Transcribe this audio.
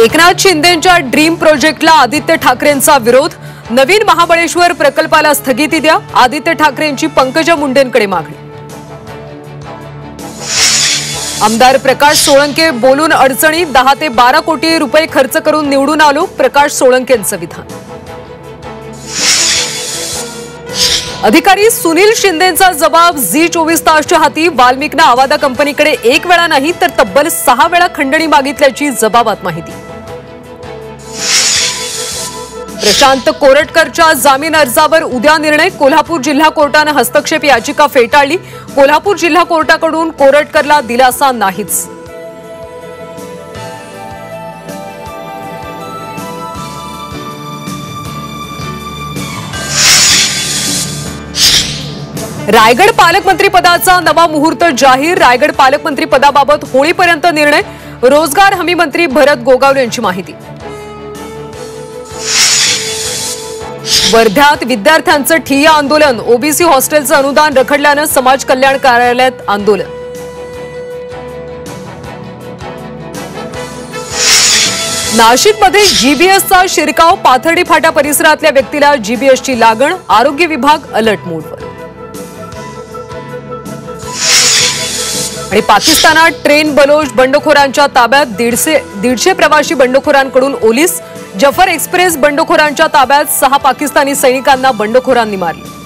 Eknath शिंदेंच्या dream प्रोजेक्टला आदित्य ठाकरेंचा विरोध। नवीन महाबळेश्वर प्रकल्पाला स्थगिती द्या, आदित्य ठाकरेंची पंकजा मुंडेंकडे मागणी। आमदार प्रकाश सोळंके बोलून अडचणीत, 10 ते 12 कोटी रुपये खर्च करून निवडून आलो, प्रकाश सोळंकेंचं विधान। अधिकारी सुनील शिंदेंचा जबाब झी24 तासच्या हाती। वाल्मिकनं आवादा कंपनीकडे एक वेळा नाही तर तब्बल 6 वेळा खंडणी मागितल्याची जबाबात माहिती। प्रशांत कोरटकरच्या जामीन अर्जावर उद्या निर्णय। कोल्हापूर जिल्हा कोर्टाने हस्तक्षेप याचिका फेटाळली। कोल्हापूर जिल्हा कोर्टाकडून कोरटकरला दिलासा नाहीच। रायगड पालकमंत्री पदाचा नवा मुहूर्त जाहीर। रायगड पालकमंत्री पदाबाबत होळीपर्यंत निर्णय। रोजगार हमी मंत्री भरत गोगावले यांची माहिती। वर्ध्यात विद्यार्थ्यांचं ठिय्या आंदोलन। ओबीसी हॉस्टेलचं अनुदान रखडल्यानं समाज कल्याण कार्यालयात आंदोलन। नाशिकमध्ये जीबीएसचा शिरकाव। पाथर्डी फाटा परिसरातल्या व्यक्तीला जीबीएसची लागण। आरोग्य विभाग अलर्ट मोडवर। आणि पाकिस्तानात ट्रेन बलोच बंडखोरांच्या ताब्यात। 150 प्रवासी बंडखोरांकडून ओलीस। जफर एक्सप्रेस बंडखोरांच्या ताब्यात। 6 पाकिस्तानी सैनिकांना बंडखोरांनी मारले।